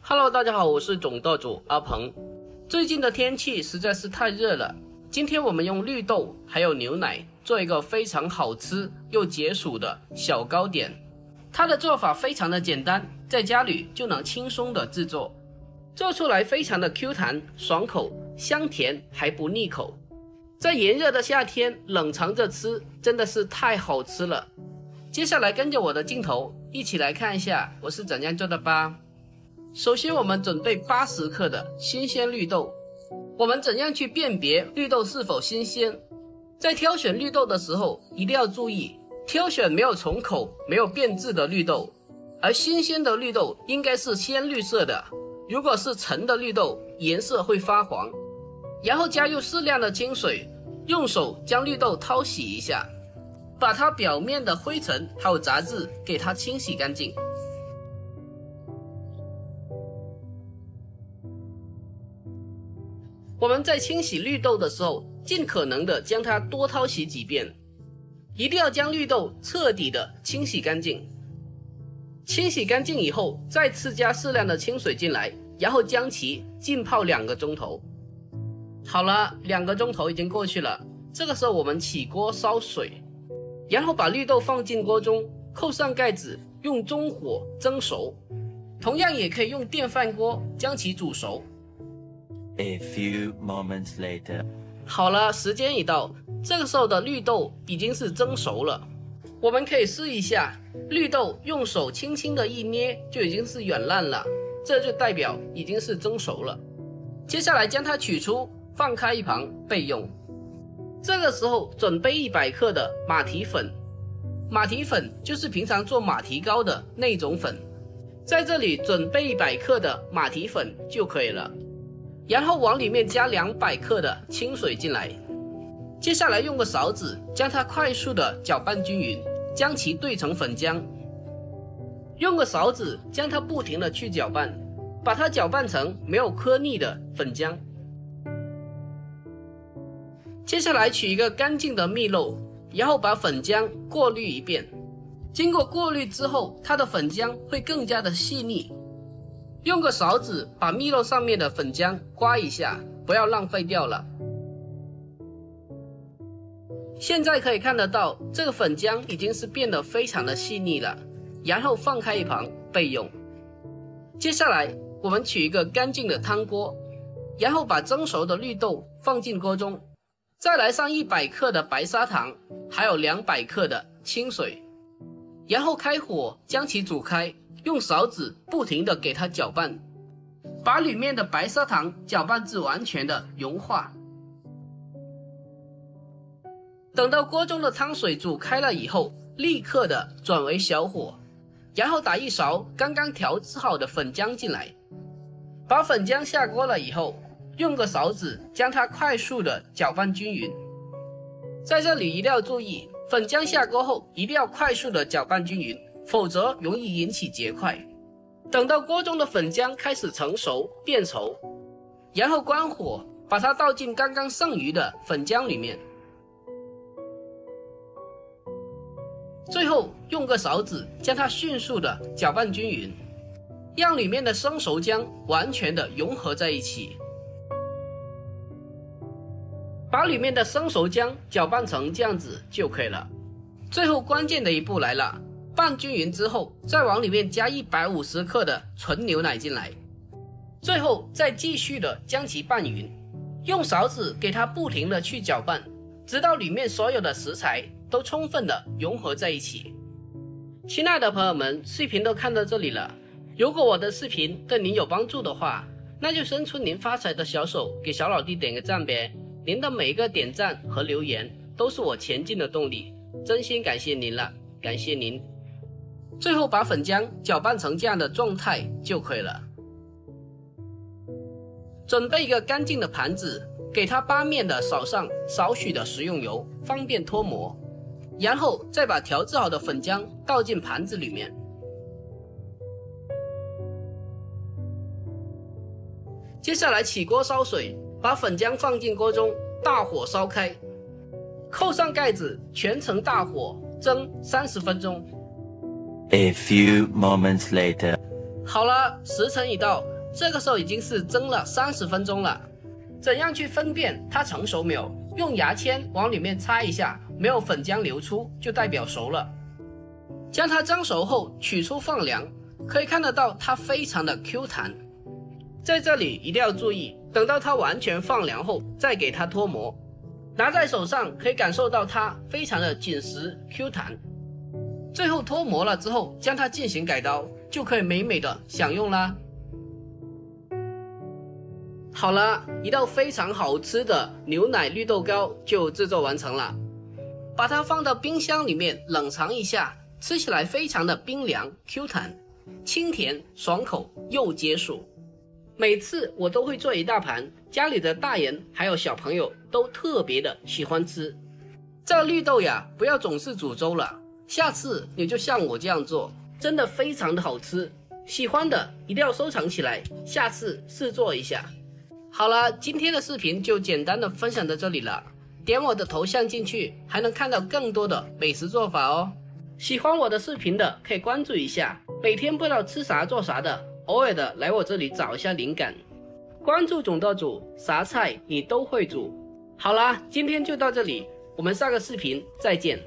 Hello， 大家好，我是总舵主阿鹏。最近的天气实在是太热了，今天我们用绿豆还有牛奶做一个非常好吃又解暑的小糕点。它的做法非常的简单，在家里就能轻松的制作，做出来非常的 Q 弹爽口，香甜还不腻口。在炎热的夏天冷藏着吃真的是太好吃了。接下来跟着我的镜头一起来看一下我是怎样做的吧。首先我们准备80克的新鲜绿豆。我们怎样去辨别绿豆是否新鲜？在挑选绿豆的时候一定要注意，挑选没有虫口没有变质的绿豆，而新鲜的绿豆应该是鲜绿色的，如果是陈的绿豆颜色会发黄。然后加入适量的清水，用手将绿豆淘洗一下，把它表面的灰尘还有杂质给它清洗干净。我们在清洗绿豆的时候尽可能的将它多淘洗几遍，一定要将绿豆彻底的清洗干净。清洗干净以后再次加适量的清水进来，然后将其浸泡2个钟头。好了，2个钟头已经过去了，这个时候我们起锅烧水，然后把绿豆放进锅中，扣上盖子，用中火蒸熟，同样也可以用电饭锅将其煮熟。A few moments later. 好了，时间一到，这个时候的绿豆已经是蒸熟了。我们可以试一下，绿豆用手轻轻的一捏就已经是软烂了，这就代表已经是蒸熟了。接下来将它取出，放开一旁备用。这个时候准备100克的马蹄粉。马蹄粉就是平常做马蹄糕的那种粉，在这里准备100克的马蹄粉就可以了。然后往里面加200克的清水进来，接下来用个勺子将它快速的搅拌均匀，将其兑成粉浆。用个勺子将它不停的去搅拌，把它搅拌成没有颗粒的粉浆。接下来取一个干净的蜜漏，然后把粉浆过滤一遍。经过过滤之后，它的粉浆会更加的细腻。用个勺子把蜜漏上面的粉浆刮一下，不要浪费掉了。现在可以看得到，这个粉浆已经是变得非常的细腻了，然后放开一旁备用。接下来我们取一个干净的汤锅，然后把蒸熟的绿豆放进锅中，再来上100克的白砂糖，还有200克的清水，然后开火将其煮开，用勺子不停地给它搅拌，把里面的白砂糖搅拌至完全的融化。等到锅中的汤水煮开了以后，立刻的转为小火，然后打一勺刚刚调制好的粉浆进来。把粉浆下锅了以后，用个勺子将它快速的搅拌均匀。在这里一定要注意，粉浆下锅后一定要快速的搅拌均匀，否则容易引起结块。等到锅中的粉浆开始成熟变稠，然后关火，把它倒进刚刚剩余的粉浆里面。最后用个勺子将它迅速的搅拌均匀，让里面的生熟浆完全的融合在一起。把里面的生熟浆搅拌成这样子就可以了。最后关键的一步来了，拌均匀之后，再往里面加150克的纯牛奶进来，最后再继续的将其拌匀，用勺子给它不停的去搅拌，直到里面所有的食材都充分的融合在一起。亲爱的朋友们，视频都看到这里了，如果我的视频对您有帮助的话，那就伸出您发财的小手，给小老弟点个赞呗。您的每一个点赞和留言都是我前进的动力，真心感谢您了，感谢您。最后把粉浆搅拌成这样的状态就可以了。准备一个干净的盘子，给它8面的扫上少许的食用油，方便脱模。然后再把调制好的粉浆倒进盘子里面。接下来起锅烧水，把粉浆放进锅中，大火烧开，扣上盖子，全程大火蒸30分钟。A few moments later. 好了，时辰已到，这个时候已经是蒸了30分钟了。怎样去分辨它成熟没有？用牙签往里面擦一下，没有粉浆流出就代表熟了。将它蒸熟后取出放凉，可以看得到它非常的 Q 弹。在这里一定要注意，等到它完全放凉后再给它脱模。拿在手上可以感受到它非常的紧实 Q 弹。最后脱模了之后，将它进行改刀，就可以美美的享用啦。好了，一道非常好吃的牛奶绿豆糕就制作完成了。把它放到冰箱里面冷藏一下，吃起来非常的冰凉 Q 弹，清甜爽口又解暑。每次我都会做一大盘，家里的大人还有小朋友都特别的喜欢吃。这绿豆呀，不要总是煮粥了，下次你就像我这样做，真的非常的好吃。喜欢的一定要收藏起来，下次试做一下。好了，今天的视频就简单的分享到这里了。点我的头像进去，还能看到更多的美食做法哦。喜欢我的视频的可以关注一下，每天不知道吃啥做啥的，偶尔的来我这里找一下灵感。关注总舵主，啥菜你都会煮。好啦，今天就到这里，我们下个视频再见。